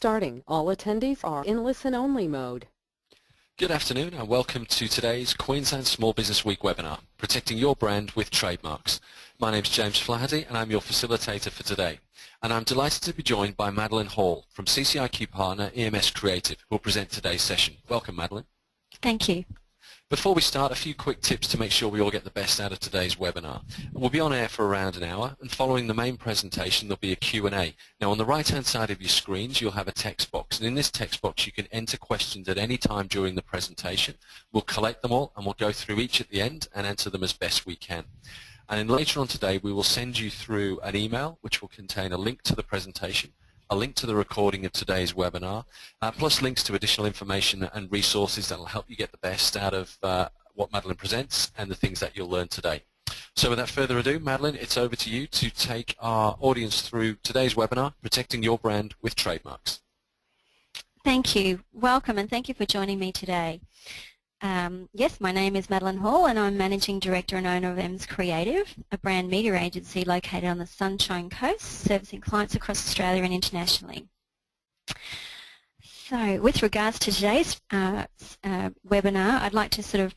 Starting. All attendees are in listen-only mode. Good afternoon and welcome to today's Queensland Small Business Week webinar, Protecting Your Brand with Trademarks. My name is James Flaherty and I'm your facilitator for today. And I'm delighted to be joined by Madeline Hall from CCIQ partner EMS Creative, who will present today's session. Welcome, Madeline. Thank you. Before we start, a few quick tips to make sure we all get the best out of today's webinar. We'll be on air for around an hour, and following the main presentation there'll be a Q&A. Now on the right-hand side of your screens you'll have a text box, and in this text box you can enter questions at any time during the presentation. We'll collect them all and we'll go through each at the end and answer them as best we can. And then later on today we will send you through an email which will contain a link to the presentation, a link to the recording of today's webinar, plus links to additional information and resources that will help you get the best out of what Madeline presents and the things that you'll learn today. So without further ado, Madeline, it's over to you to take our audience through today's webinar, Protecting Your Brand with Trademarks. Thank you. Welcome and thank you for joining me today. Yes, my name is Madeline Hall and I'm Managing Director and owner of EMS Creative, a brand media agency located on the Sunshine Coast, servicing clients across Australia and internationally. So with regards to today's webinar, I'd like to sort of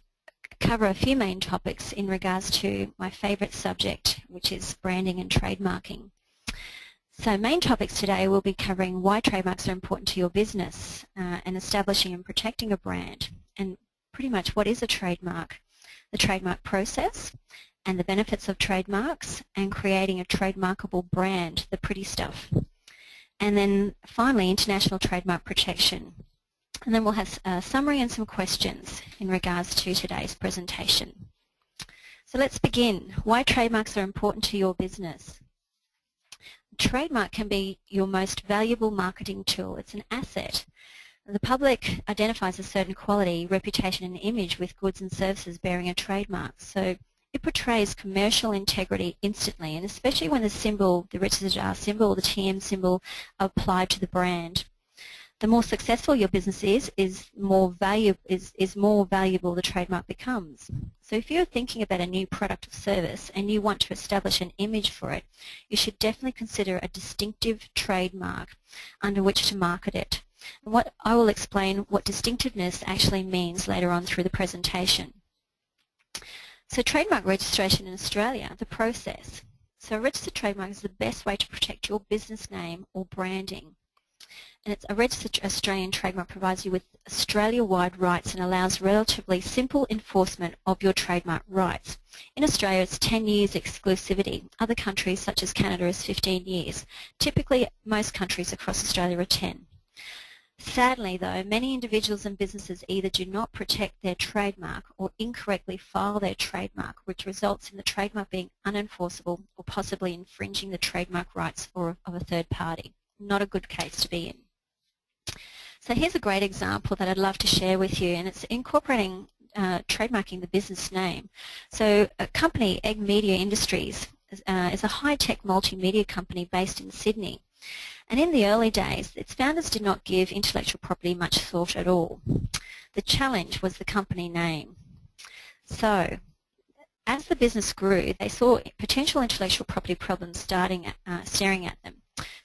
cover a few main topics in regards to my favourite subject, which is branding and trademarking. So main topics today will be covering why trademarks are important to your business and establishing and protecting a brand, and pretty much what is a trademark, the trademark process and the benefits of trademarks, and creating a trademarkable brand, the pretty stuff. And then finally international trademark protection. And then we'll have a summary and some questions in regards to today's presentation. So let's begin. Why trademarks are important to your business. Trademark can be your most valuable marketing tool. It's an asset. The public identifies a certain quality, reputation and image with goods and services bearing a trademark. So it portrays commercial integrity instantly, and especially when the symbol, the registered symbol, the TM symbol are applied to the brand. The more successful your business is more valuable the trademark becomes. So if you're thinking about a new product or service and you want to establish an image for it, you should definitely consider a distinctive trademark under which to market it. And I will explain what distinctiveness actually means later on through the presentation. So trademark registration in Australia, the process. So a registered trademark is the best way to protect your business name or branding. And a registered Australian trademark provides you with Australia-wide rights and allows relatively simple enforcement of your trademark rights. In Australia it's 10 years exclusivity. Other countries such as Canada is 15 years. Typically most countries across Australia are 10. Sadly though, many individuals and businesses either do not protect their trademark or incorrectly file their trademark, which results in the trademark being unenforceable or possibly infringing the trademark rights of a third party. Not a good case to be in. So here's a great example that I'd love to share with you, and it's incorporating trademarking the business name. So a company, Egg Media Industries, is a high-tech multimedia company based in Sydney. And in the early days, its founders did not give intellectual property much thought at all. The challenge was the company name. So as the business grew, they saw potential intellectual property problems staring at them.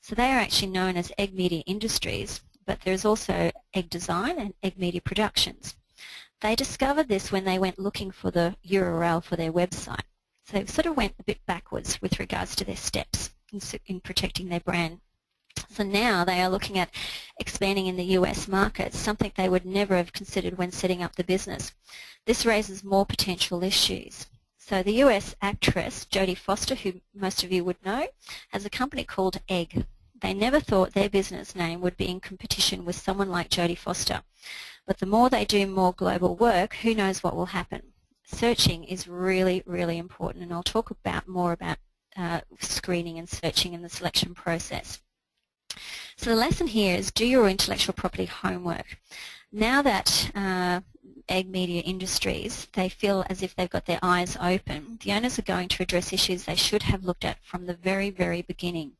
So they are actually known as Egg Media Industries, but there's also Egg Design and Egg Media Productions. They discovered this when they went looking for the URL for their website. So they sort of went a bit backwards with regards to their steps in protecting their brand. So now they are looking at expanding in the US market, something they would never have considered when setting up the business. This raises more potential issues. So the US actress, Jodie Foster, who most of you would know, has a company called Egg. They never thought their business name would be in competition with someone like Jodie Foster. But the more they do more global work, who knows what will happen. Searching is really, really important, and I'll talk more about screening and searching in the selection process. So the lesson here is do your intellectual property homework. Now that Egg Media Industries, they feel as if they've got their eyes open, the owners are going to address issues they should have looked at from the very, very beginning.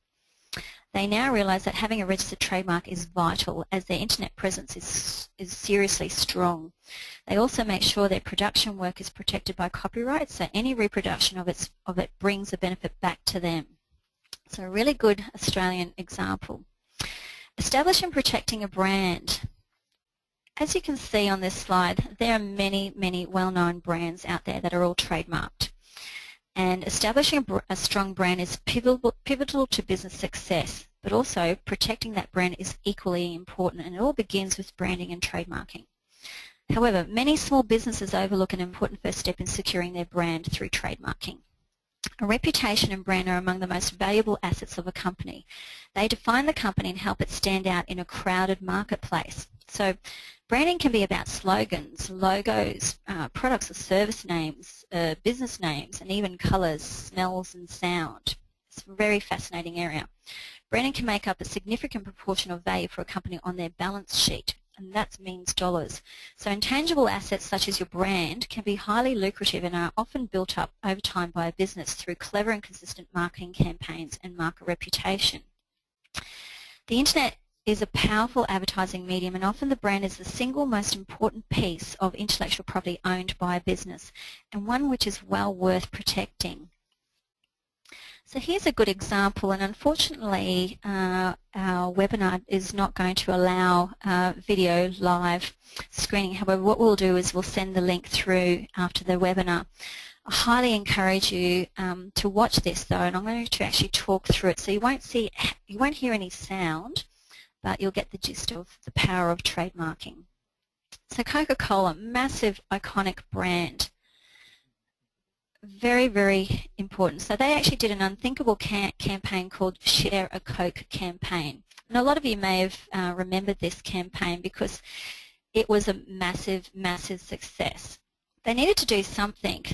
They now realise that having a registered trademark is vital as their internet presence is seriously strong. They also make sure their production work is protected by copyright, so any reproduction of it brings a benefit back to them. So a really good Australian example. Establishing and protecting a brand. As you can see on this slide, there are many, many well-known brands out there that are all trademarked. And establishing a strong brand is pivotal to business success, but also protecting that brand is equally important, and it all begins with branding and trademarking. However, many small businesses overlook an important first step in securing their brand through trademarking. A reputation and brand are among the most valuable assets of a company. They define the company and help it stand out in a crowded marketplace. So branding can be about slogans, logos, products or service names, business names, and even colours, smells and sound. It's a very fascinating area. Branding can make up a significant proportion of value for a company on their balance sheet, and that means dollars. So intangible assets such as your brand can be highly lucrative and are often built up over time by a business through clever and consistent marketing campaigns and market reputation. The internet is a powerful advertising medium, and often the brand is the single most important piece of intellectual property owned by a business, and one which is well worth protecting. So here's a good example, and unfortunately our webinar is not going to allow video live screening. However, what we'll do is we'll send the link through after the webinar. I highly encourage you to watch this though, and I'm going to actually talk through it. So you won't hear any sound, but you'll get the gist of the power of trademarking. So Coca-Cola, massive iconic brand. Very, very important. So they actually did an unthinkable campaign called Share a Coke campaign. And a lot of you may have remembered this campaign because it was a massive, massive success. They needed to do something.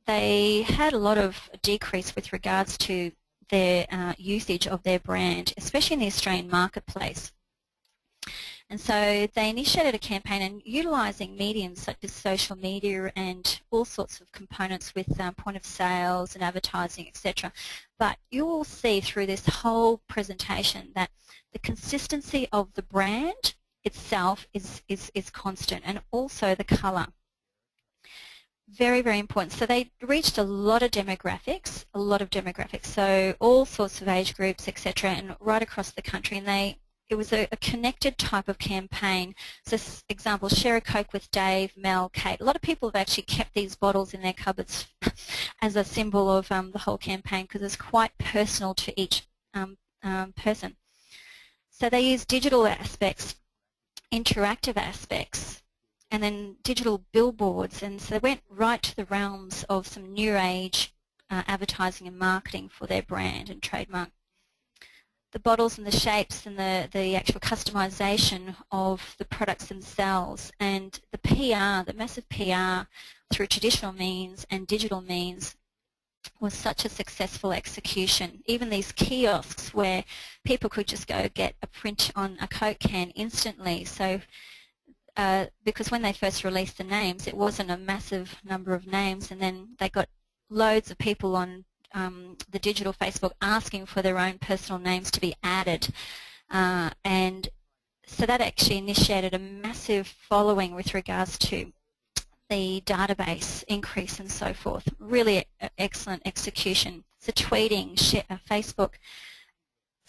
They had a lot of decrease with regards to their usage of their brand, especially in the Australian marketplace. And so they initiated a campaign and utilising mediums such as social media and all sorts of components with point of sales and advertising, etc. But you will see through this whole presentation that the consistency of the brand itself is constant, and also the colour. Very, very important. So they reached a lot of demographics, so all sorts of age groups, etc., and right across the country. And it was a connected type of campaign. So, example, share a Coke with Dave, Mel, Kate. A lot of people have actually kept these bottles in their cupboards as a symbol of the whole campaign because it's quite personal to each person. So they used digital aspects, interactive aspects, and then digital billboards, and so they went right to the realms of some new age advertising and marketing for their brand and trademark. The bottles and the shapes and the actual customization of the products themselves, and the PR, the massive PR through traditional means and digital means was such a successful execution. Even these kiosks where people could just go get a print on a Coke can instantly. So because when they first released the names, it wasn't a massive number of names, and then they got loads of people on the digital Facebook asking for their own personal names to be added, and so that actually initiated a massive following with regards to the database increase and so forth. Really excellent execution. So tweeting, Facebook,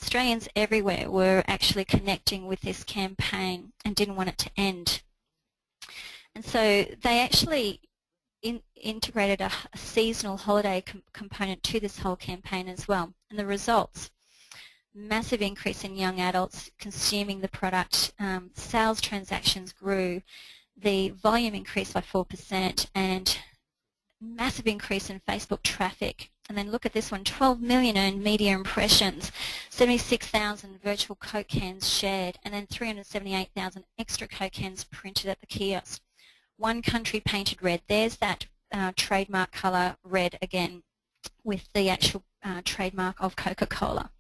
Australians everywhere were actually connecting with this campaign and didn't want it to end. And so they actually integrated a seasonal holiday component to this whole campaign as well. And the results, massive increase in young adults consuming the product, sales transactions grew, the volume increased by 4%, and massive increase in Facebook traffic. And then look at this one, 12 million earned media impressions, 76,000 virtual Coke cans shared, and then 378,000 extra Coke cans printed at the kiosk. One country painted red. There's that trademark colour red again with the actual trademark of Coca-Cola.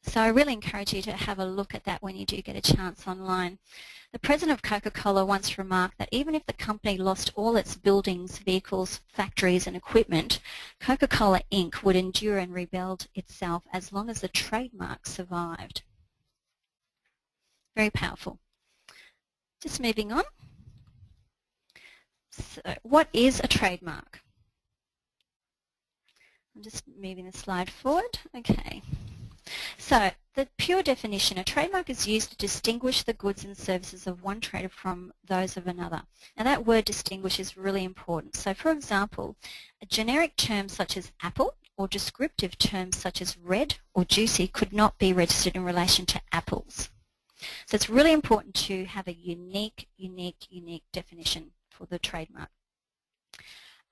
So I really encourage you to have a look at that when you do get a chance online. The president of Coca-Cola once remarked that even if the company lost all its buildings, vehicles, factories and equipment, Coca-Cola Inc. would endure and rebuild itself as long as the trademark survived. Very powerful. Just moving on. So what is a trademark? I'm just moving the slide forward. Okay. So the pure definition, a trademark is used to distinguish the goods and services of one trader from those of another. Now that word distinguish is really important. So for example, a generic term such as apple or descriptive terms such as red or juicy could not be registered in relation to apples. So it's really important to have a unique definition for the trademark.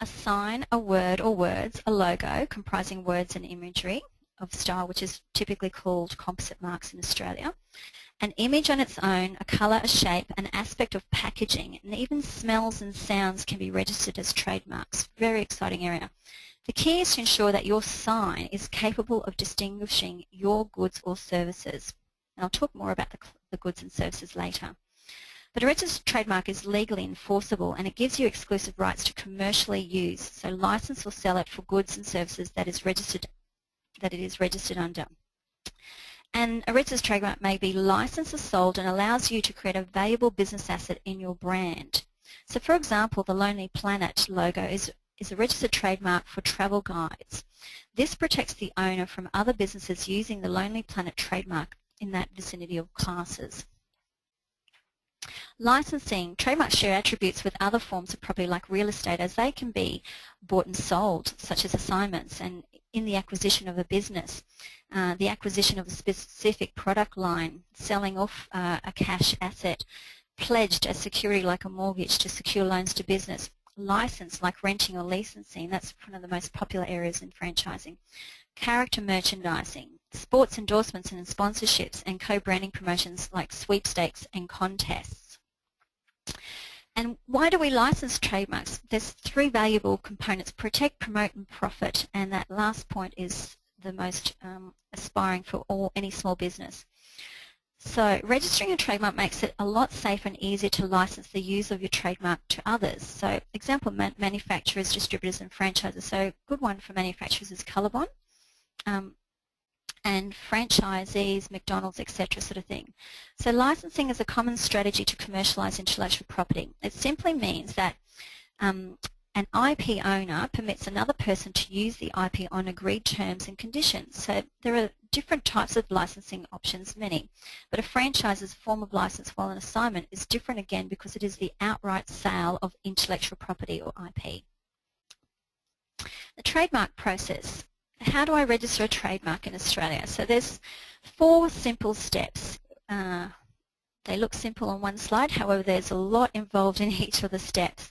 A sign, a word or words, a logo comprising words and imagery of style, which is typically called composite marks in Australia. An image on its own, a colour, a shape, an aspect of packaging, and even smells and sounds can be registered as trademarks. Very exciting area. The key is to ensure that your sign is capable of distinguishing your goods or services. And I'll talk more about the goods and services later. But a registered trademark is legally enforceable and it gives you exclusive rights to commercially use. So license or sell it for goods and services that it is registered under. And a registered trademark may be licensed or sold and allows you to create a valuable business asset in your brand. So for example, the Lonely Planet logo is a registered trademark for travel guides. This protects the owner from other businesses using the Lonely Planet trademark in that vicinity of classes. Licensing. Trademarks share attributes with other forms of property like real estate as they can be bought and sold, such as assignments and in the acquisition of a business, the acquisition of a specific product line, selling off a cash asset, pledged as security like a mortgage to secure loans to business, license like renting or licensing, that's one of the most popular areas in franchising, character merchandising, sports endorsements and sponsorships, and co-branding promotions like sweepstakes and contests. And why do we license trademarks? There's three valuable components: protect, promote and profit, and that last point is the most aspiring for any small business. So registering a trademark makes it a lot safer and easier to license the use of your trademark to others. So example, manufacturers, distributors and franchises. So a good one for manufacturers is Colorbond. And franchisees, McDonald's, etc. sort of thing. So licensing is a common strategy to commercialise intellectual property. It simply means that an IP owner permits another person to use the IP on agreed terms and conditions. So there are different types of licensing options, many, but a franchise's form of license while an assignment is different again because it is the outright sale of intellectual property or IP. The trademark process. How do I register a trademark in Australia? So there's 4 simple steps. They look simple on one slide, however there's a lot involved in each of the steps.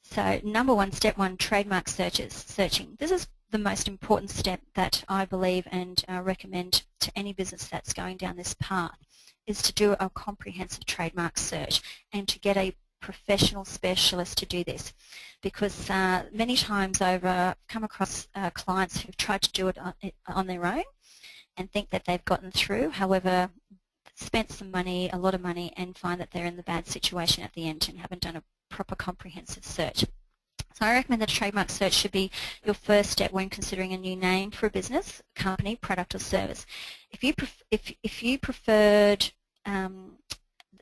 So number 1, step 1, trademark searching. This is the most important step that I believe and recommend to any business that's going down this path, is to do a comprehensive trademark search and to get a professional specialist to do this, because many times over I've come across clients who've tried to do it on their own and think that they've gotten through, however spent some money, a lot of money, and find that they're in the bad situation at the end and haven't done a proper comprehensive search. So I recommend that a trademark search should be your first step when considering a new name for a business, company, product or service. If you preferred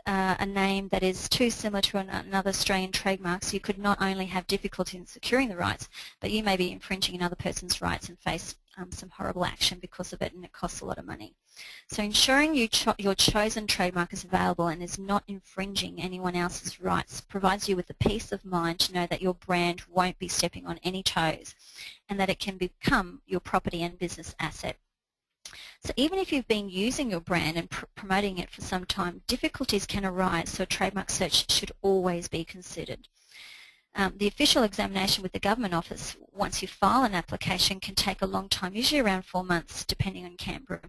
a name that is too similar to another Australian trademarks, you could not only have difficulty in securing the rights, but you may be infringing another person's rights and face some horrible action because of it, and it costs a lot of money. So ensuring your chosen trademark is available and is not infringing anyone else's rights provides you with the peace of mind to know that your brand won't be stepping on any toes and that it can become your property and business asset. So even if you've been using your brand and promoting it for some time, difficulties can arise, so a trademark search should always be considered. The official examination with the Government Office, once you file an application, can take a long time, usually around 4 months, depending on Canberra,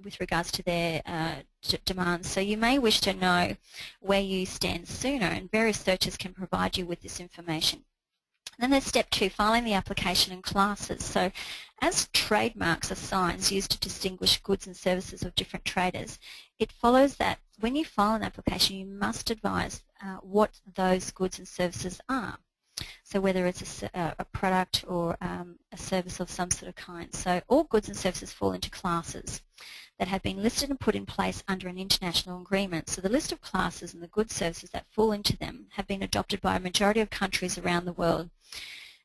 with regards to their demands. So you may wish to know where you stand sooner, and various searches can provide you with this information. Then there's step 2, filing the application in classes. So as trademarks are signs used to distinguish goods and services of different traders, it follows that when you file an application you must advise what those goods and services are. So whether it's a product or a service of some sort of kind. So all goods and services fall into classes that have been listed and put in place under an international agreement. So the list of classes and the goods services that fall into them have been adopted by a majority of countries around the world.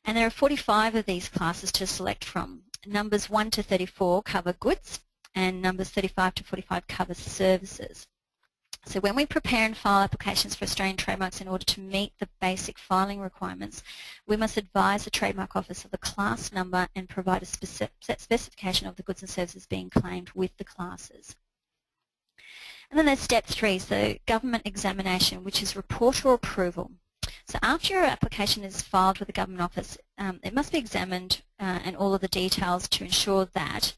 And there are 45 of these classes to select from. Numbers 1 to 34 cover goods, and numbers 35 to 45 covers services. So when we prepare and file applications for Australian trademarks in order to meet the basic filing requirements, we must advise the Trademark Office of the class number and provide a specification of the goods and services being claimed with the classes. And then there's step 3, so government examination, which is report or approval. So after your application is filed with the Government Office, it must be examined and all of the details to ensure that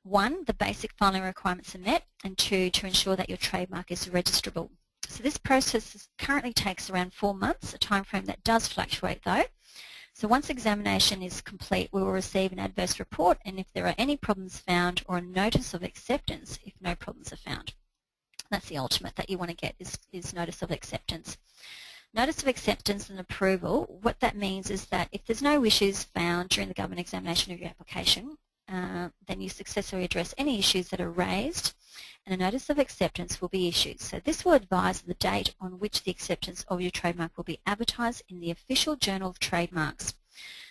1, the basic filing requirements are met, and 2, to ensure that your trademark is registrable. So this process currently takes around 4 months, a time frame that does fluctuate though. So once examination is complete, we will receive an adverse report, and if there are any problems found, or a notice of acceptance if no problems are found. That's the ultimate that you want to get is notice of acceptance. Notice of acceptance and approval, what that means is that if there's no issues found during the government examination of your application, then you successfully address any issues that are raised, and a notice of acceptance will be issued. So this will advise the date on which the acceptance of your trademark will be advertised in the Official Journal of Trademarks.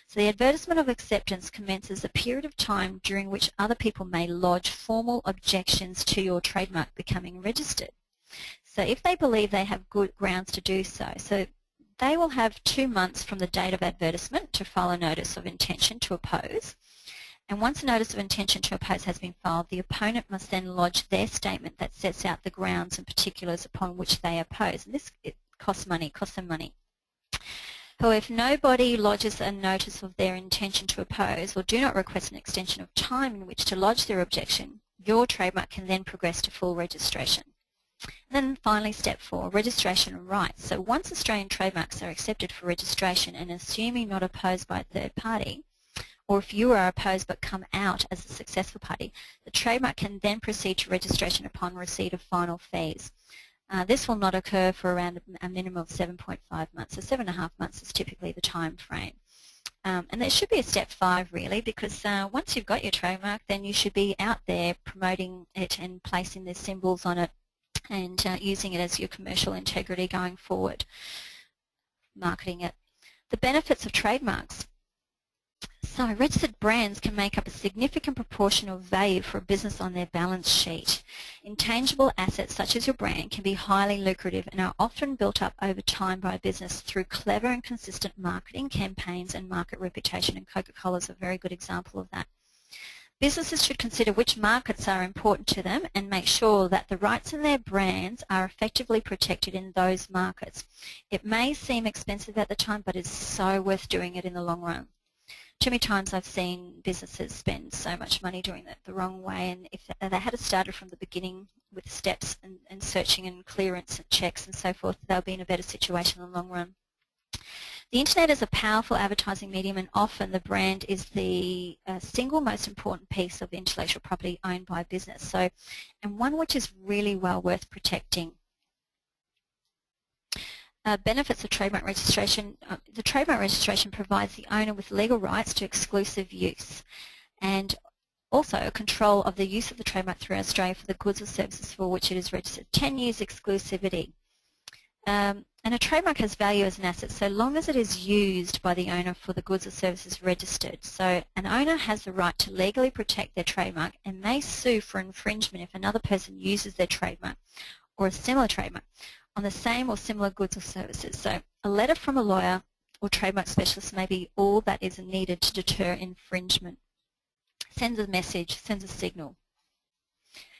So the advertisement of acceptance commences a period of time during which other people may lodge formal objections to your trademark becoming registered. So if they believe they have good grounds to do so, they will have 2 months from the date of advertisement to file a notice of intention to oppose. And once a notice of intention to oppose has been filed, the opponent must then lodge their statement that sets out the grounds and particulars upon which they oppose. And this costs them money. However, if nobody lodges a notice of their intention to oppose or do not request an extension of time in which to lodge their objection, your trademark can then progress to full registration. And then finally, step 4, registration rights. So once Australian trademarks are accepted for registration and assuming not opposed by a third party, or if you are opposed but come out as a successful party, the trademark can then proceed to registration upon receipt of final fees. This will not occur for around a minimum of 7.5 months. So 7.5 months is typically the time frame. And there should be a step 5 really, because once you've got your trademark, then you should be out there promoting it and placing the symbols on it and using it as your commercial integrity going forward, marketing it. The benefits of trademarks. So registered brands can make up a significant proportion of value for a business on their balance sheet. Intangible assets such as your brand can be highly lucrative and are often built up over time by a business through clever and consistent marketing campaigns and market reputation, and Coca-Cola is a very good example of that. Businesses should consider which markets are important to them and make sure that the rights in their brands are effectively protected in those markets. It may seem expensive at the time, but it's so worth doing it in the long run. Too many times I've seen businesses spend so much money doing it the wrong way, and if they had started from the beginning with steps and searching and clearance and checks and so forth, they'll be in a better situation in the long run. The internet is a powerful advertising medium, and often the brand is the single most important piece of intellectual property owned by a business, and one which is really well worth protecting. Benefits of trademark registration. The trademark registration provides the owner with legal rights to exclusive use and also control of the use of the trademark throughout Australia for the goods or services for which it is registered. 10 years exclusivity. And a trademark has value as an asset so long as it is used by the owner for the goods or services registered. So an owner has the right to legally protect their trademark and may sue for infringement if another person uses their trademark or a similar trademark on the same or similar goods or services. So a letter from a lawyer or trademark specialist may be all that is needed to deter infringement. Sends a message, sends a signal.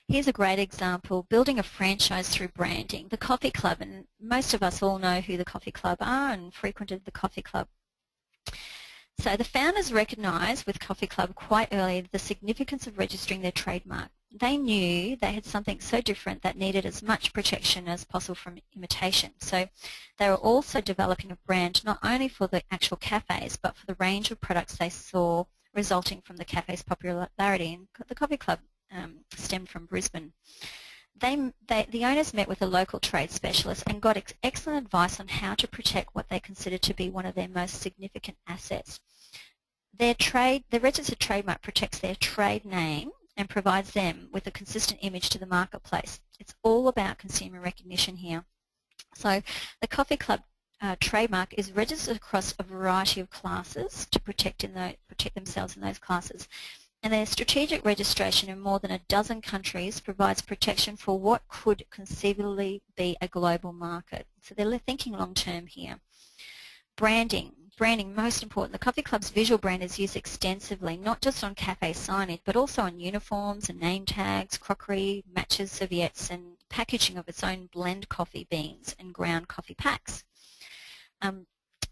Here's a great example, building a franchise through branding. The Coffee Club, and most of us all know who the Coffee Club are and frequented the Coffee Club. So the founders recognised with Coffee Club quite early the significance of registering their trademark. They knew they had something so different that needed as much protection as possible from imitation. So they were also developing a brand not only for the actual cafes but for the range of products they saw resulting from the cafe's popularity. And the Coffee Club stemmed from Brisbane. The owners met with a local trade specialist and got excellent advice on how to protect what they considered to be one of their most significant assets. The registered trademark protects their trade name and provides them with a consistent image to the marketplace. It's all about consumer recognition here. So the Coffee Club trademark is registered across a variety of classes to protect themselves in those classes. And their strategic registration in more than a dozen countries provides protection for what could conceivably be a global market. So they're thinking long term here. Branding. Branding, most important. The Coffee Club's visual brand is used extensively, not just on cafe signage, but also on uniforms and name tags, crockery, matches, serviettes, and packaging of its own blend coffee beans and ground coffee packs.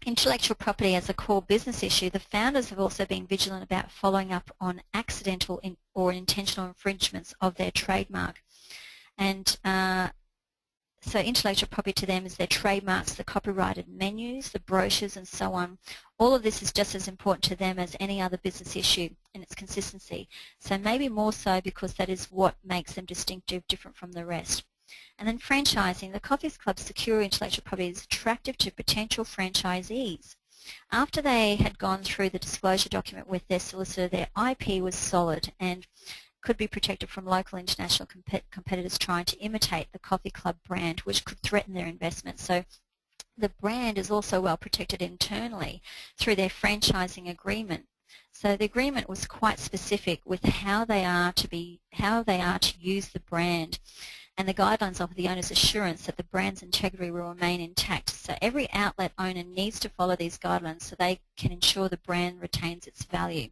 Intellectual property as a core business issue, the founders have also been vigilant about following up on accidental or intentional infringements of their trademark. And so intellectual property to them is their trademarks, the copyrighted menus, the brochures and so on. All of this is just as important to them as any other business issue and its consistency. So maybe more so because that is what makes them distinctive, different from the rest. And then franchising. The Coffee Club's secure intellectual property is attractive to potential franchisees. After they had gone through the disclosure document with their solicitor, their IP was solid and could be protected from local international competitors trying to imitate the Coffee Club brand, which could threaten their investment. So the brand is also well protected internally through their franchising agreement. So the agreement was quite specific with how they are to use the brand, and the guidelines offer the owner's assurance that the brand's integrity will remain intact. So every outlet owner needs to follow these guidelines so they can ensure the brand retains its value.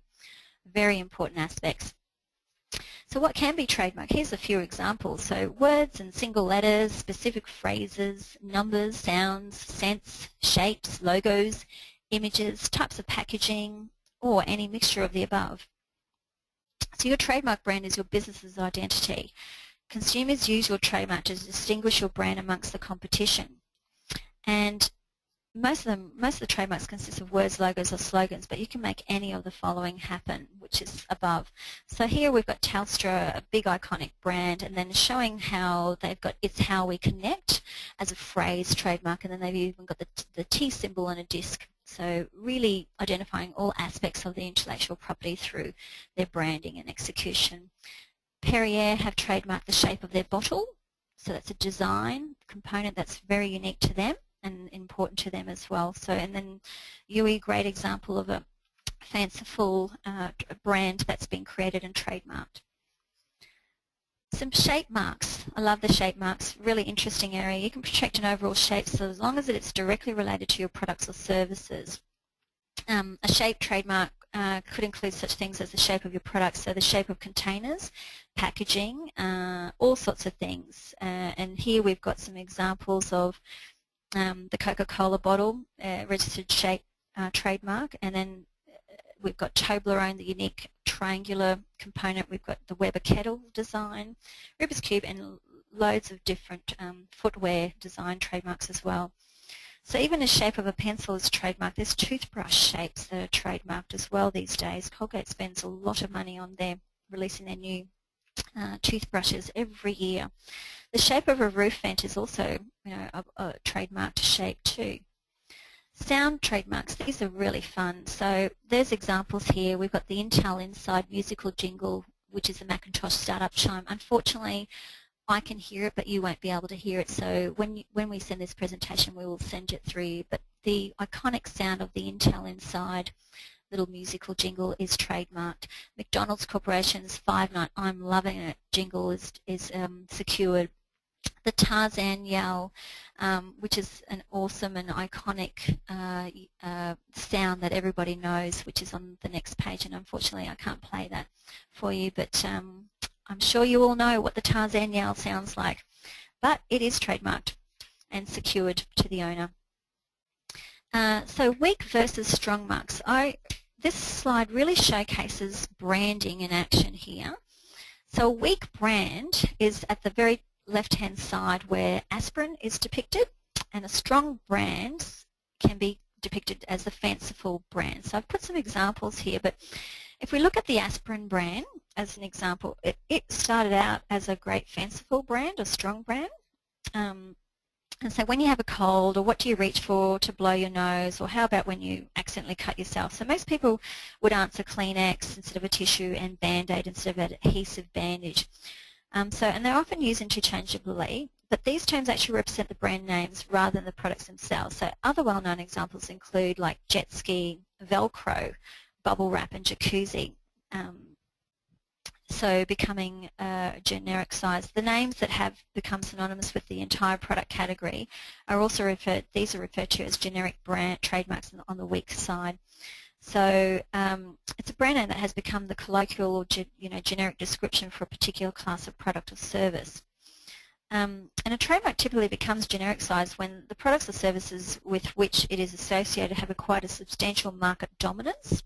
Very important aspects. So what can be trademarked? Here's a few examples. So words and single letters, specific phrases, numbers, sounds, scents, shapes, logos, images, types of packaging, or any mixture of the above. So your trademark brand is your business's identity. Consumers use your trademark to distinguish your brand amongst the competition. And most of the trademarks consist of words, logos or slogans, but you can make any of the following happen, which is above. So here we've got Telstra, a big iconic brand, and then showing how they've got "It's How We Connect" as a phrase trademark, and then they've even got the T symbol on a disc. So really identifying all aspects of the intellectual property through their branding and execution. Perrier have trademarked the shape of their bottle, so that's a design component that's very unique to them and important to them as well. So, and then UE, great example of a fanciful brand that's been created and trademarked. Some shape marks. I love the shape marks, really interesting area. You can protect an overall shape so as long as it's directly related to your products or services. A shape trademark could include such things as the shape of your products, so the shape of containers, packaging, all sorts of things. And here we've got some examples of the Coca-Cola bottle, registered shape trademark, and then we've got Toblerone, the unique triangular component. We've got the Weber kettle design, Rubik's Cube, and loads of different footwear design trademarks as well. So even the shape of a pencil is trademarked. There's toothbrush shapes that are trademarked as well these days. Colgate spends a lot of money on releasing their new toothbrushes every year. The shape of a roof vent is also, a trademarked shape too. Sound trademarks, these are really fun. So there's examples here. We've got the Intel Inside musical jingle, which is a Macintosh startup chime. Unfortunately, I can hear it, but you won't be able to hear it. So when we send this presentation, we will send it through you. But the iconic sound of the Intel Inside little musical jingle is trademarked. McDonald's Corporation's 5 Night I'm Loving It jingle is secured. The Tarzan yell, which is an awesome and iconic sound that everybody knows, which is on the next page, and unfortunately I can't play that for you, but I'm sure you all know what the Tarzan yell sounds like. But it is trademarked and secured to the owner. So weak versus strong marks. This slide really showcases branding in action here. So a weak brand is at the very left-hand side where aspirin is depicted, and a strong brand can be depicted as the fanciful brand. So I've put some examples here, but if we look at the aspirin brand as an example, it started out as a great fanciful brand, a strong brand. And so when you have a cold, or what do you reach for to blow your nose, or how about when you accidentally cut yourself? So most people would answer Kleenex instead of a tissue, and Band-Aid instead of an adhesive bandage. And they're often used interchangeably, but these terms actually represent the brand names rather than the products themselves. So other well-known examples include like jet ski, Velcro, bubble wrap, and jacuzzi. so becoming generic size. The names that have become synonymous with the entire product category are also referred to as generic brand trademarks on the weak side. So it's a brand name that has become the colloquial or generic description for a particular class of product or service. And a trademark typically becomes generic size when the products or services with which it is associated have acquired a substantial market dominance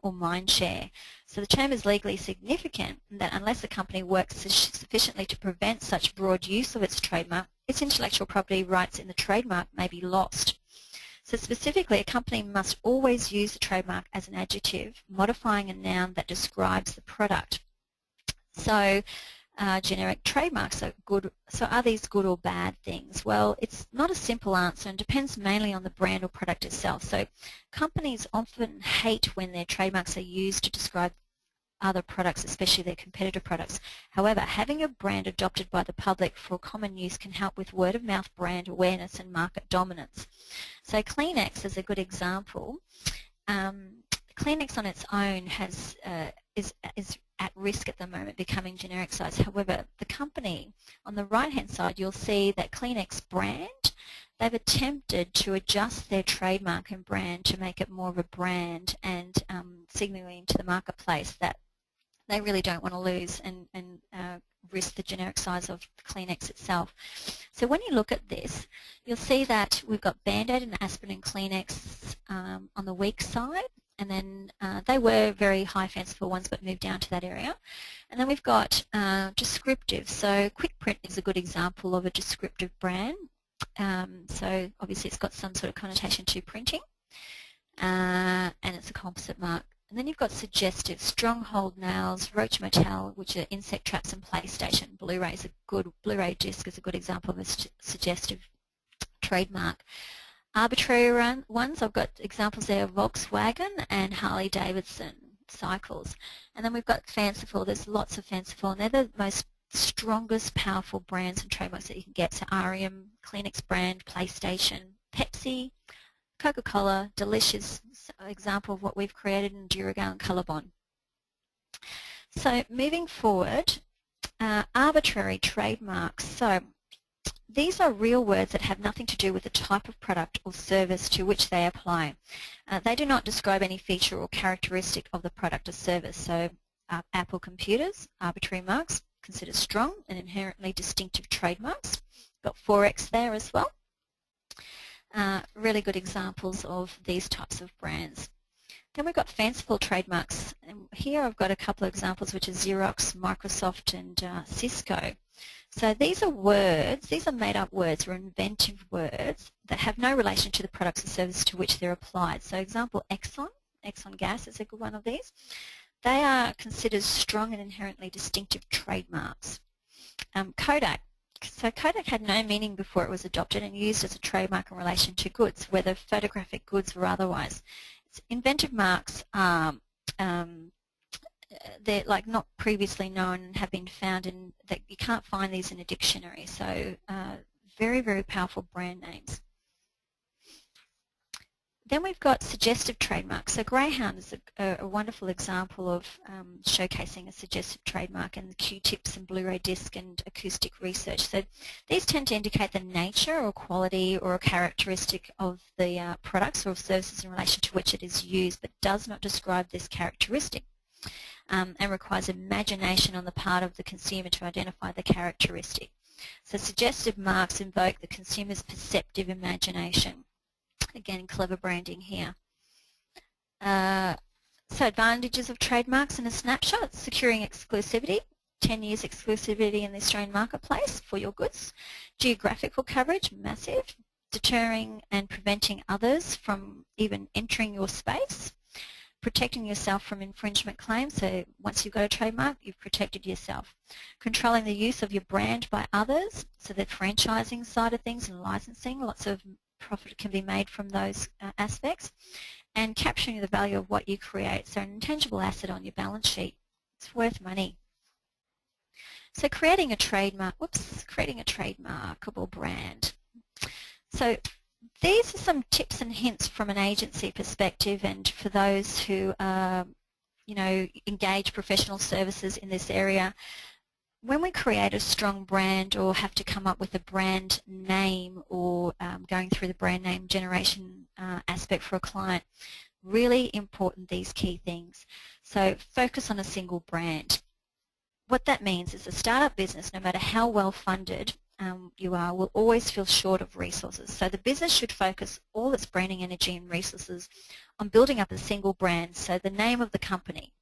or mind share. So the term is legally significant in that unless the company works sufficiently to prevent such broad use of its trademark, its intellectual property rights in the trademark may be lost. So specifically, a company must always use the trademark as an adjective, modifying a noun that describes the product. So generic trademarks are good. So are these good or bad things? Well, it's not a simple answer and depends mainly on the brand or product itself. So companies often hate when their trademarks are used to describe other products, especially their competitor products. However, having a brand adopted by the public for common use can help with word-of-mouth brand awareness and market dominance. So Kleenex is a good example. Kleenex on its own is at risk at the moment becoming generic size. However, the company on the right-hand side, you'll see that Kleenex brand, they've attempted to adjust their trademark and brand to make it more of a brand and signaling to the marketplace that they really don't want to lose and risk the generic size of Kleenex itself. So when you look at this, you'll see that we've got Band-Aid and aspirin and Kleenex on the weak side, and then they were very high fanciful ones but moved down to that area. And then we've got descriptive. So Quick Print is a good example of a descriptive brand. So obviously it's got some sort of connotation to printing, and it's a composite mark. And then you've got suggestive, Stronghold Nails, Roach Motel, which are insect traps, and PlayStation. Blu-ray disc is a good example of a suggestive trademark. Arbitrary ones, I've got examples there of Volkswagen and Harley-Davidson cycles. And then we've got fanciful, there's lots of fanciful, and they're the most strongest, powerful brands and trademarks that you can get. So Arium, Kleenex brand, PlayStation, Pepsi, Coca-Cola, Delicious, example of what we've created in Duragal and Colorbond. So moving forward, arbitrary trademarks. So these are real words that have nothing to do with the type of product or service to which they apply. They do not describe any feature or characteristic of the product or service. So Apple computers, arbitrary marks, considered strong and inherently distinctive trademarks. Got Forex there as well. Really good examples of these types of brands. Then we've got fanciful trademarks. And here I've got a couple of examples, which are Xerox, Microsoft, and Cisco. So these are words, these are made-up words or inventive words that have no relation to the products or services to which they're applied. So example, Exxon Gas is a good one of these. They are considered strong and inherently distinctive trademarks. Kodak. So Kodak had no meaning before it was adopted and used as a trademark in relation to goods, whether photographic goods or otherwise. Its inventive marks are they're like not previously known and have been found in that you can't find these in a dictionary. So very, very powerful brand names. Then we've got suggestive trademarks. So Greyhound is a wonderful example of showcasing a suggestive trademark in the Q-tips and Blu-ray disc and acoustic research. So these tend to indicate the nature or quality or a characteristic of the products or services in relation to which it is used, but does not describe this characteristic and requires imagination on the part of the consumer to identify the characteristic. So suggestive marks invoke the consumer's perceptive imagination. Again, clever branding here. So advantages of trademarks in a snapshot: securing exclusivity, 10 years exclusivity in the Australian marketplace for your goods. Geographical coverage, massive. Deterring and preventing others from even entering your space. Protecting yourself from infringement claims, so once you've got a trademark, you've protected yourself. Controlling the use of your brand by others, so the franchising side of things and licensing, lots of profit can be made from those aspects. And capturing the value of what you create, so an intangible asset on your balance sheet. It's worth money. So creating a trademarkable brand. So these are some tips and hints from an agency perspective and for those who are engage professional services in this area. When we create a strong brand or have to come up with a brand name or going through the brand name generation aspect for a client, really important, these key things. So focus on a single brand. What that means is a startup business, no matter how well funded you are, will always feel short of resources. So the business should focus all its branding energy and resources on building up a single brand, so the name of the company,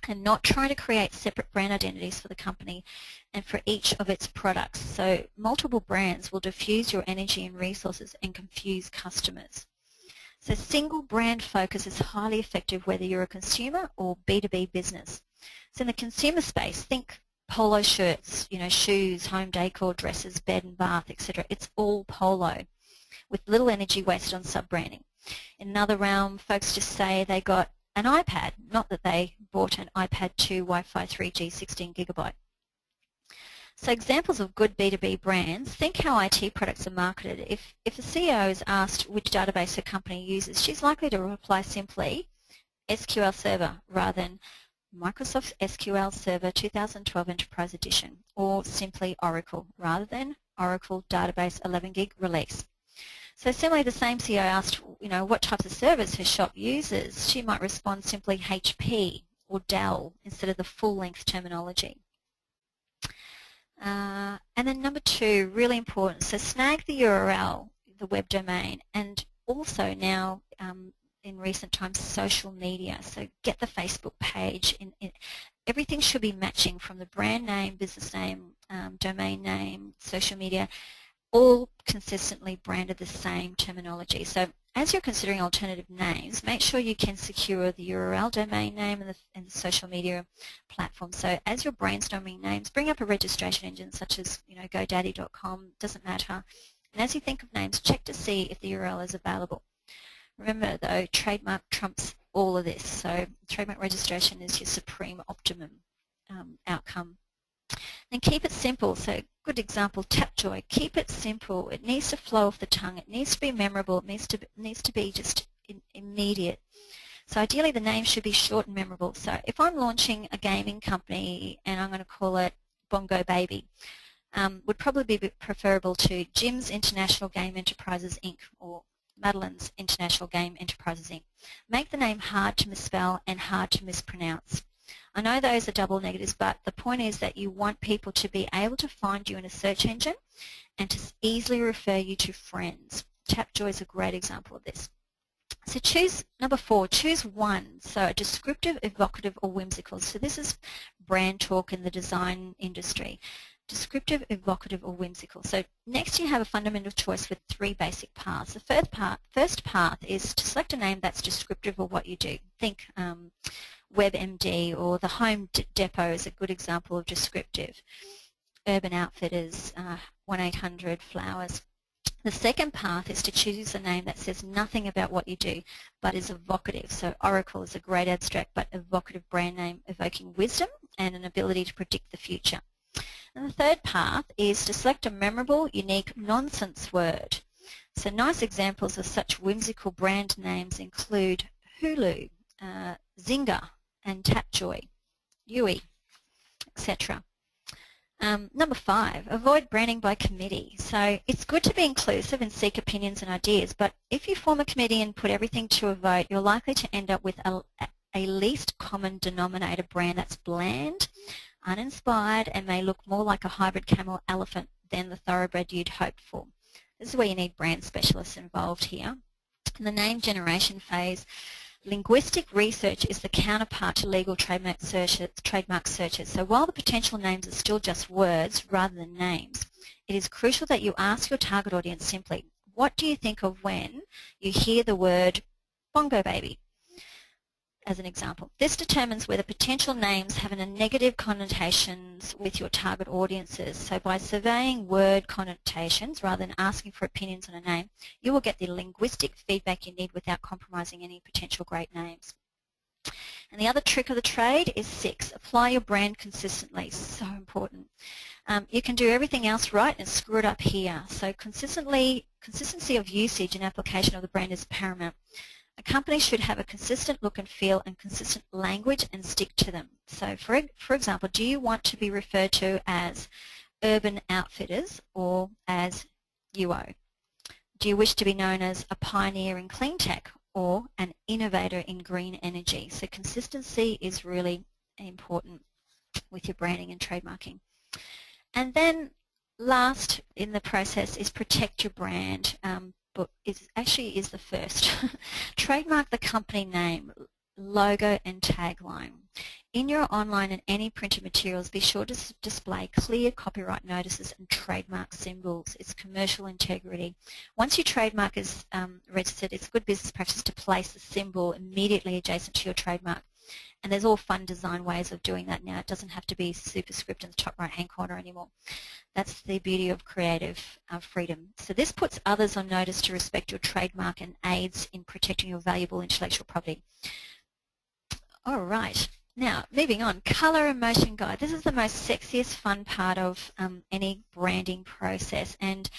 and not trying to create separate brand identities for the company and for each of its products. So multiple brands will diffuse your energy and resources and confuse customers. So single brand focus is highly effective whether you're a consumer or B2B business. So in the consumer space, think polo shirts, shoes, home decor, dresses, bed and bath, etc. It's all polo with little energy wasted on sub-branding. In another realm, folks just say they got an iPad, not that they bought an iPad 2 Wi-Fi 3G 16 gigabyte. So examples of good B2B brands, think how IT products are marketed. If a CEO is asked which database her company uses, she's likely to reply simply SQL Server rather than Microsoft SQL Server 2012 Enterprise Edition, or simply Oracle rather than Oracle Database 11 gig release. So similarly, the same CEO asked, what types of servers her shop uses. She might respond simply HP or Dell instead of the full-length terminology. And then number 2, really important, so snag the URL, the web domain, and also now in recent times social media. So get the Facebook page. Everything should be matching from the brand name, business name, domain name, social media, all consistently branded the same terminology. So as you're considering alternative names, make sure you can secure the URL, domain name, and the social media platform. So as you're brainstorming names, bring up a registration engine such as GoDaddy.com, doesn't matter. And as you think of names, check to see if the URL is available. Remember though, trademark trumps all of this. So trademark registration is your supreme optimum outcome. And keep it simple. So good example, Tapjoy. Keep it simple. It needs to flow off the tongue. It needs to be memorable. It needs to be just immediate. So ideally the name should be short and memorable. So if I'm launching a gaming company and I'm going to call it Bongo Baby, would probably be preferable to Jim's International Game Enterprises Inc. or Madeline's International Game Enterprises Inc. Make the name hard to misspell and hard to mispronounce. I know those are double negatives, but the point is that you want people to be able to find you in a search engine and to easily refer you to friends. Tapjoy is a great example of this. So choose, number 4, choose one. So a descriptive, evocative, or whimsical. So this is brand talk in the design industry. Descriptive, evocative, or whimsical. So next you have a fundamental choice with 3 basic paths. The first path is to select a name that's descriptive of what you do. Think WebMD or the Home Depot is a good example of descriptive. Urban Outfitters, 1-800 Flowers. The second path is to choose a name that says nothing about what you do but is evocative. So Oracle is a great abstract but evocative brand name evoking wisdom and an ability to predict the future. And the third path is to select a memorable, unique, nonsense word. So nice examples of such whimsical brand names include Hulu, Zynga, and Tapjoy, Yui, etc. Number 5, avoid branding by committee. So it's good to be inclusive and seek opinions and ideas, but if you form a committee and put everything to a vote, you're likely to end up with a least common denominator brand that's bland, uninspired, and may look more like a hybrid camel elephant than the thoroughbred you'd hoped for. This is where you need brand specialists involved here. In the name generation phase, linguistic research is the counterpart to legal trademark searches. So while the potential names are still just words rather than names, it is crucial that you ask your target audience simply, what do you think of when you hear the word Bongo Baby? As an example. This determines whether potential names have a negative connotations with your target audiences. So by surveying word connotations rather than asking for opinions on a name, you will get the linguistic feedback you need without compromising any potential great names. And the other trick of the trade is 6. Apply your brand consistently. So important. You can do everything else right and screw it up here. So consistency of usage and application of the brand is paramount. A company should have a consistent look and feel and consistent language and stick to them. So for example, do you want to be referred to as Urban Outfitters or as UO? Do you wish to be known as a pioneer in clean tech or an innovator in green energy? So consistency is really important with your branding and trademarking. And then last in the process is protect your brand, but actually is the first. Trademark the company name, logo and tagline. In your online and any printed materials, be sure to display clear copyright notices and trademark symbols. It's commercial integrity. Once your trademark is registered, it's good business practice to place the symbol immediately adjacent to your trademark. And there's all fun design ways of doing that now. It doesn't have to be superscript in the top right-hand corner anymore. That's the beauty of creative freedom. So this puts others on notice to respect your trademark and aids in protecting your valuable intellectual property. All right. Now, moving on, colour and motion guide. This is the most sexiest, fun part of any branding process. And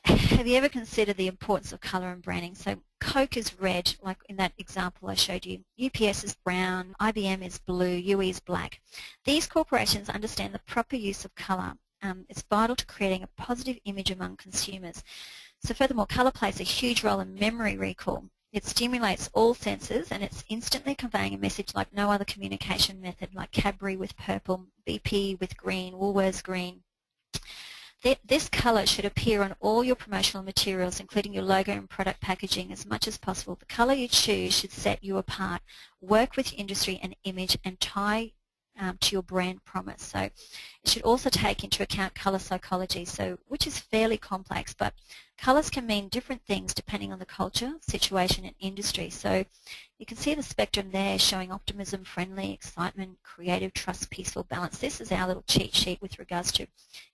have you ever considered the importance of colour and branding? So Coke is red, like in that example I showed you. UPS is brown, IBM is blue, UE is black. These corporations understand the proper use of colour. It's vital to creating a positive image among consumers. So furthermore, colour plays a huge role in memory recall. It stimulates all senses and it's instantly conveying a message like no other communication method, like Cadbury with purple, BP with green, Woolworths green. This colour should appear on all your promotional materials, including your logo and product packaging as much as possible. The colour you choose should set you apart, work with your industry and image, and tie to your brand promise. So it should also take into account colour psychology, which is fairly complex, but colours can mean different things depending on the culture, situation and industry. So you can see the spectrum there showing optimism, friendly, excitement, creative, trust, peaceful, balance. This is our little cheat sheet with regards to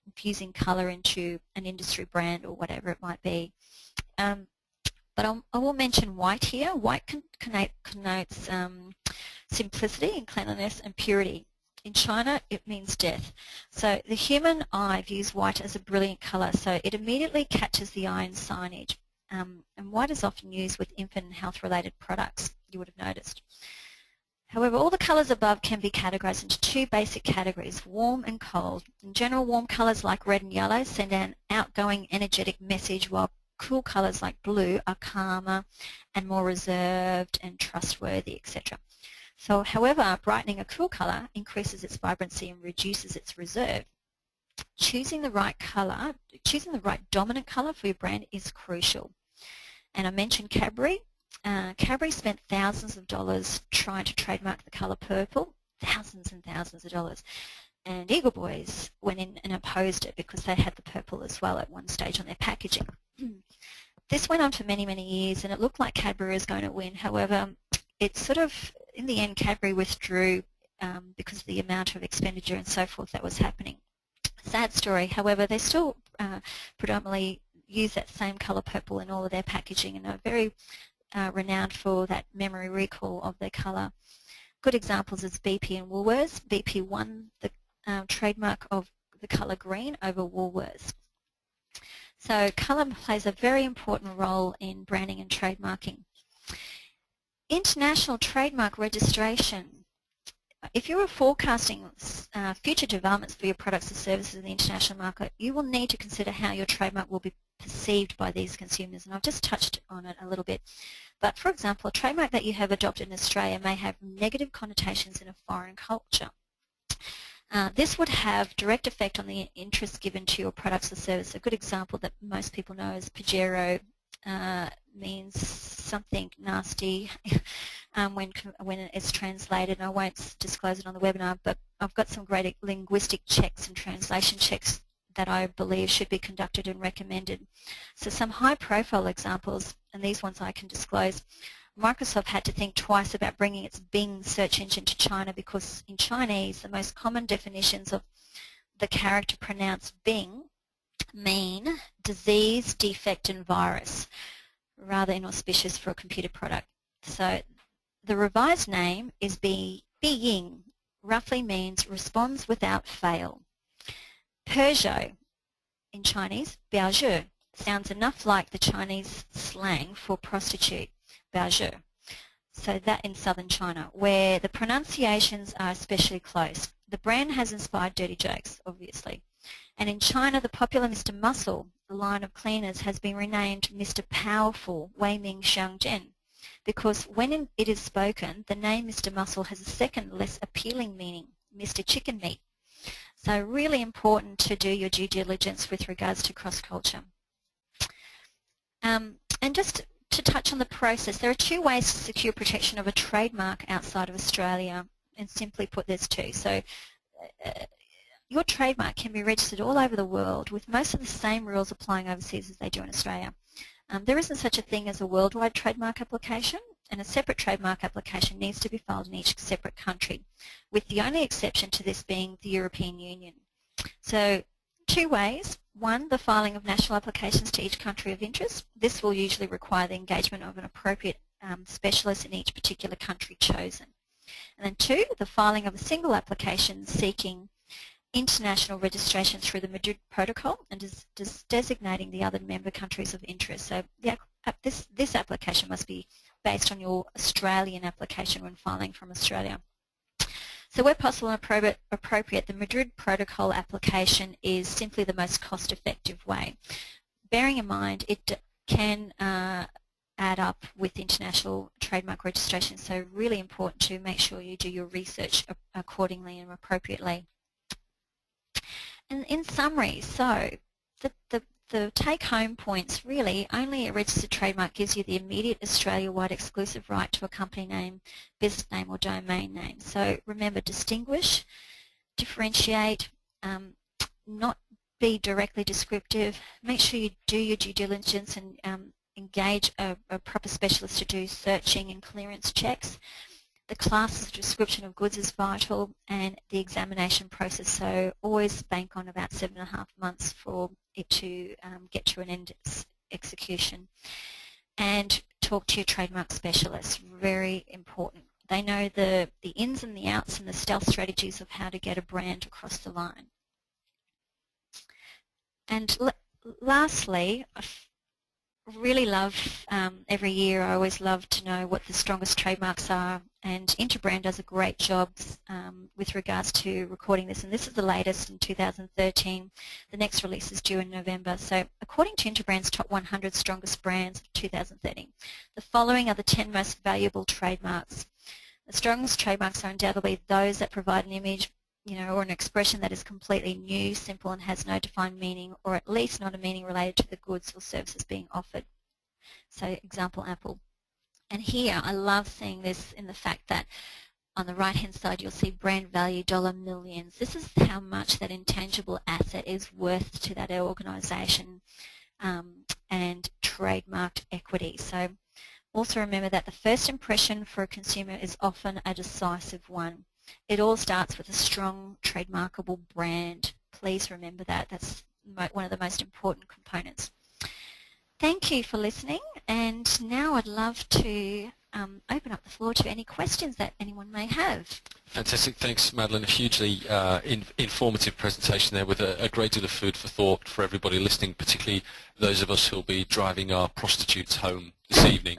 infusing colour into an industry brand or whatever it might be. But I will mention white here. White connotes simplicity and cleanliness and purity. In China, it means death. So the human eye views white as a brilliant colour, so it immediately catches the eye in signage. And white is often used with infant and health-related products, you would have noticed. However, all the colours above can be categorised into two basic categories, warm and cold. In general, warm colours like red and yellow send an outgoing, energetic message, while cool colours like blue are calmer and more reserved and trustworthy, etc. So, however, brightening a cool colour increases its vibrancy and reduces its reserve. Choosing the right colour, choosing the right dominant colour for your brand is crucial. And I mentioned Cadbury. Cadbury spent thousands of dollars trying to trademark the colour purple, thousands and thousands of dollars. And Eagle Boys went in and opposed it because they had the purple as well at one stage on their packaging. This went on for many, many years, and it looked like Cadbury was going to win. However, it sort of, in the end, Cadbury withdrew because of the amount of expenditure and so forth that was happening. Sad story. However, they still predominantly use that same colour purple in all of their packaging and are very renowned for that memory recall of their colour. Good examples is BP and Woolworths. BP won the trademark of the colour green over Woolworths. So colour plays a very important role in branding and trademarking. International trademark registration. If you are forecasting future developments for your products or services in the international market, you will need to consider how your trademark will be perceived by these consumers. And I've just touched on it a little bit. But for example, a trademark that you have adopted in Australia may have negative connotations in a foreign culture. This would have direct effect on the interest given to your products or service. A good example that most people know is Pajero means something nasty when it's translated. And I won't disclose it on the webinar, but I've got some great linguistic checks and translation checks that I believe should be conducted and recommended. So some high-profile examples, and these ones I can disclose. Microsoft had to think twice about bringing its Bing search engine to China because in Chinese, the most common definitions of the character pronounced Bing mean disease, defect, and virus, rather inauspicious for a computer product. So the revised name is Biying, roughly means responds without fail. Peugeot, in Chinese, Biaozhe, sounds enough like the Chinese slang for prostitute. Bazhou. So that in southern China, where the pronunciations are especially close. The brand has inspired dirty jokes, obviously. And in China, the popular Mr. Muscle, the line of cleaners, has been renamed Mr. Powerful Wei Ming Xiangzhen, because when it is spoken, the name Mr. Muscle has a second, less appealing meaning, Mr. Chicken Meat. So really important to do your due diligence with regards to cross-culture. And just to touch on the process, there are two ways to secure protection of a trademark outside of Australia, and simply put, there's two. So your trademark can be registered all over the world with most of the same rules applying overseas as they do in Australia. There isn't such a thing as a worldwide trademark application, and a separate trademark application needs to be filed in each separate country, with the only exception to this being the European Union. So two ways. One, the filing of national applications to each country of interest. This will usually require the engagement of an appropriate specialist in each particular country chosen. And then two, the filing of a single application seeking international registration through the Madrid Protocol and designating the other member countries of interest. So this application must be based on your Australian application when filing from Australia. So where possible and appropriate, the Madrid Protocol application is simply the most cost-effective way. Bearing in mind it can add up with international trademark registration, so really important to make sure you do your research accordingly and appropriately. And in summary, so the take-home points, really, only a registered trademark gives you the immediate Australia-wide exclusive right to a company name, business name or domain name. So remember, distinguish, differentiate, not be directly descriptive. Make sure you do your due diligence and engage a proper specialist to do searching and clearance checks. The class description of goods is vital, and the examination process, so always bank on about 7.5 months for it to get to an end execution. And talk to your trademark specialist, very important. They know the ins and the outs and the stealth strategies of how to get a brand across the line. And lastly, really love, every year I always love to know what the strongest trademarks are, and Interbrand does a great job with regards to recording this, and this is the latest in 2013. The next release is due in November. So according to Interbrand's top 100 strongest brands of 2013, the following are the 10 most valuable trademarks. The strongest trademarks are undoubtedly those that provide an image, or an expression that is completely new, simple, and has no defined meaning, or at least not a meaning related to the goods or services being offered. So example, Apple. And here I love seeing this in the fact that on the right-hand side you'll see brand value $millions. This is how much that intangible asset is worth to that organisation, and trademarked equity. So also remember that the first impression for a consumer is often a decisive one. It all starts with a strong trademarkable brand. Please remember that. That's one of the most important components. Thank you for listening, and now I'd love to open up the floor to any questions that anyone may have. Fantastic. Thanks, Madeline. A hugely informative presentation there with a great deal of food for thought for everybody listening, particularly those of us who will be driving our prostitutes home this evening.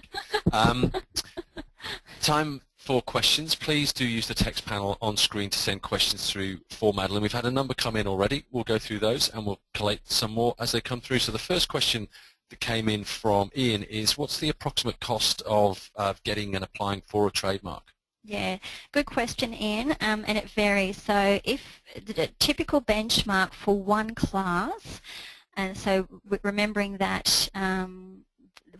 Time for questions. Please do use the text panel on screen to send questions through for Madeline. We've had a number come in already. We'll go through those and we'll collate some more as they come through. So the first question that came in from Ian is, what's the approximate cost of getting and applying for a trademark? Yeah, good question, Ian, and it varies. So if the typical benchmark for one class, and so remembering that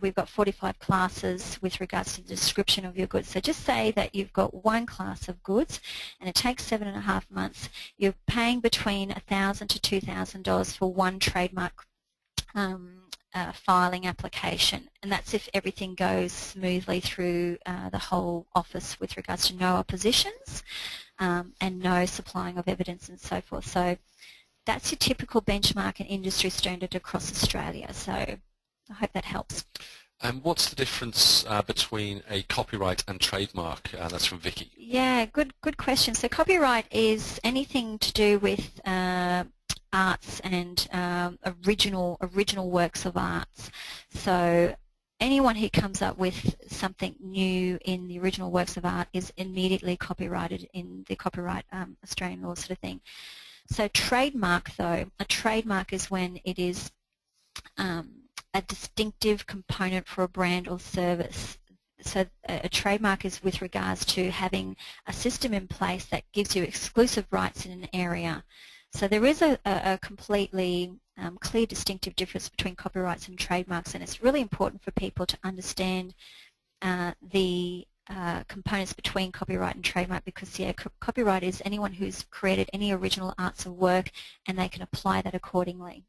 we've got 45 classes with regards to the description of your goods. So just say that you've got one class of goods and it takes 7.5 months. You're paying between $1,000 to $2,000 for one trademark filing application, and that's if everything goes smoothly through the whole office with regards to no oppositions and no supplying of evidence and so forth. So that's your typical benchmark and industry standard across Australia. So I hope that helps. And what's the difference between a copyright and trademark? That's from Vicky. Yeah, good question. So copyright is anything to do with arts and original works of arts. So anyone who comes up with something new in the original works of art is immediately copyrighted in the copyright Australian law sort of thing. So trademark, though, a trademark is when it is a distinctive component for a brand or service. So a trademark is with regards to having a system in place that gives you exclusive rights in an area. So there is a completely clear distinctive difference between copyrights and trademarks, and it's really important for people to understand the components between copyright and trademark, because copyright is anyone who's created any original arts of work and they can apply that accordingly.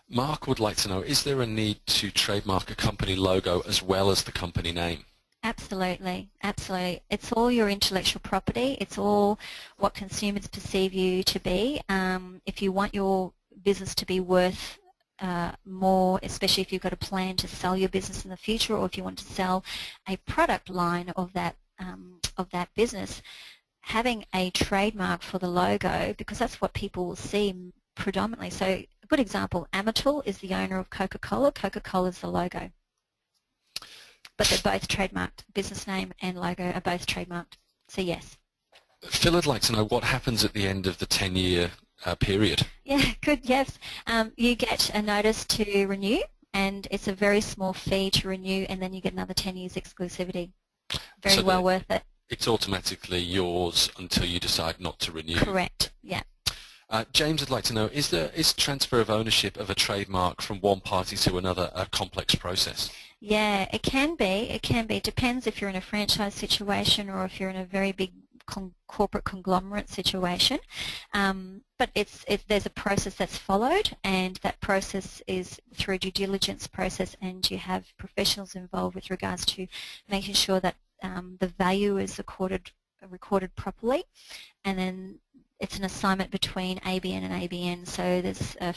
Mark would like to know, is there a need to trademark a company logo as well as the company name? Absolutely, absolutely. It's all your intellectual property. It's all what consumers perceive you to be. If you want your business to be worth more, especially if you've got a plan to sell your business in the future, or if you want to sell a product line of that business, having a trademark for the logo, because that's what people will see predominantly. So a good example, Amatil is the owner of Coca-Cola. Coca-Cola is the logo. But they're both trademarked. Business name and logo are both trademarked. So yes. Phil would like to know what happens at the end of the 10-year period. Yeah, good, yes. You get a notice to renew, and it's a very small fee to renew, and then you get another 10 years exclusivity. Very So well worth it. It's automatically yours until you decide not to renew. Correct, yeah. James would like to know, is transfer of ownership of a trademark from one party to another a complex process? Yeah, it can be. It can be. It depends if you're in a franchise situation or if you're in a very big corporate conglomerate situation. But there's a process that's followed, and that process is through a due diligence process, and you have professionals involved with regards to making sure that the value is recorded properly, and then it's an assignment between ABN and ABN. So there's a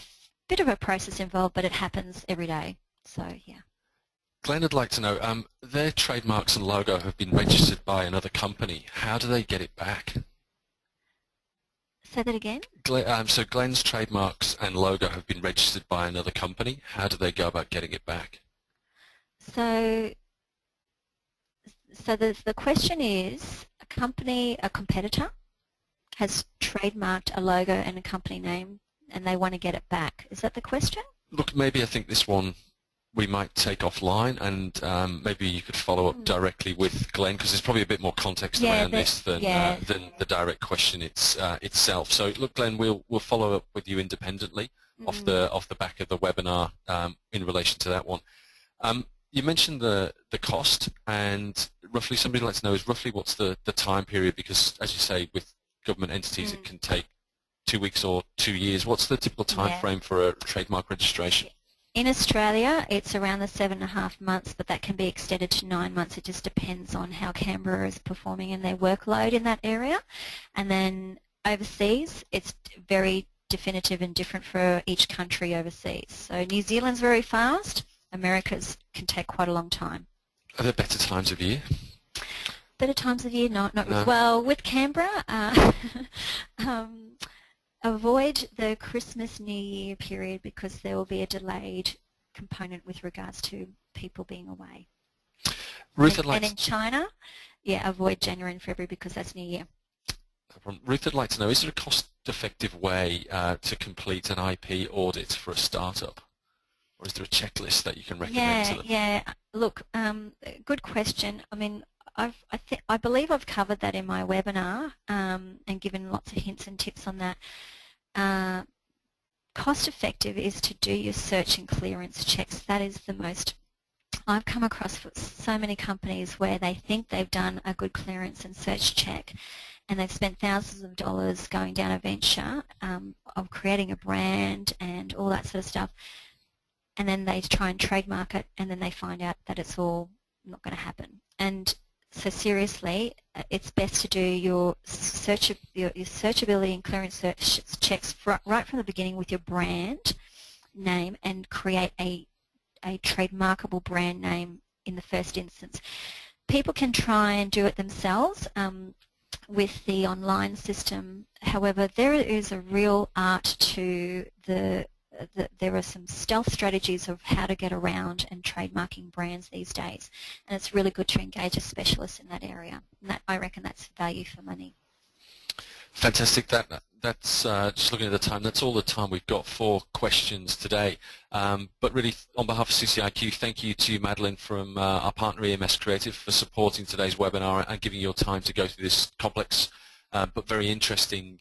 bit of a process involved, but it happens every day. So yeah. Glenn would like to know, their trademarks and logo have been registered by another company. How do they get it back? Say that again? So Glenn's trademarks and logo have been registered by another company. How do they go about getting it back? So the question is, a competitor has trademarked a logo and a company name, and they want to get it back. Is that the question? Look, maybe I think this one we might take offline, and maybe you could follow up directly with Glenn, because there's probably a bit more context around this than the direct question itself. So look, Glenn, we'll follow up with you independently off the back of the webinar in relation to that one. You mentioned the cost, and roughly somebody would like to know is roughly what's the time period, because as you say, with government entities it can take 2 weeks or 2 years. What's the typical time frame for a trademark registration? In Australia, it's around the 7.5 months, but that can be extended to 9 months. It just depends on how Canberra is performing and their workload in that area. And then overseas, it's very definitive and different for each country overseas. So New Zealand's very fast. America's can take quite a long time. Are there better times of year? Better times of year? Not well, with Canberra, avoid the Christmas New Year period, because there will be a delayed component with regards to people being away. Ruth, and in China, avoid January and February, because that's New Year. No problem. Ruth would like to know, is there a cost-effective way to complete an IP audit for a startup? Or is there a checklist that you can recommend to them? Yeah. Look, good question. I mean, I believe I've covered that in my webinar and given lots of hints and tips on that. Cost effective is to do your search and clearance checks. That is the most. I've come across so many companies where they think they've done a good clearance and search check, and they've spent thousands of dollars going down a venture of creating a brand and all that sort of stuff, and then they try and trademark it, and then they find out that it's all not going to happen. And so seriously, it's best to do your searchability and clearance search checks right from the beginning with your brand name, and create a trademarkable brand name in the first instance. People can try and do it themselves with the online system. However, there is a real art to the there are some stealth strategies of how to get around and trademarking brands these days, and it's really good to engage a specialist in that area. And that, I reckon that's value for money. Fantastic. That's just looking at the time. That's all the time we've got for questions today. But really, on behalf of CCIQ, thank you to Madeline from our partner EMS Creative for supporting today's webinar and giving your time to go through this complex but very interesting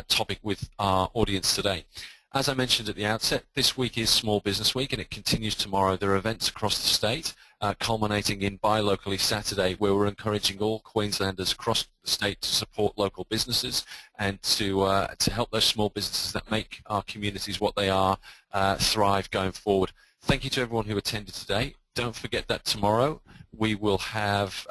topic with our audience today. As I mentioned at the outset, this week is Small Business Week and it continues tomorrow. There are events across the state, culminating in Buy Locally Saturday, where we're encouraging all Queenslanders across the state to support local businesses and to help those small businesses that make our communities what they are thrive going forward. Thank you to everyone who attended today. Don't forget that tomorrow we will have,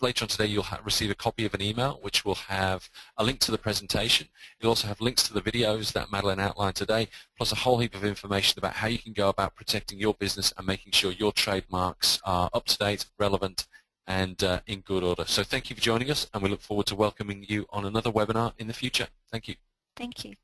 later on today you'll receive a copy of an email which will have a link to the presentation. You'll also have links to the videos that Madeline outlined today, plus a whole heap of information about how you can go about protecting your business and making sure your trademarks are up to date, relevant, and in good order. So thank you for joining us, and we look forward to welcoming you on another webinar in the future. Thank you. Thank you.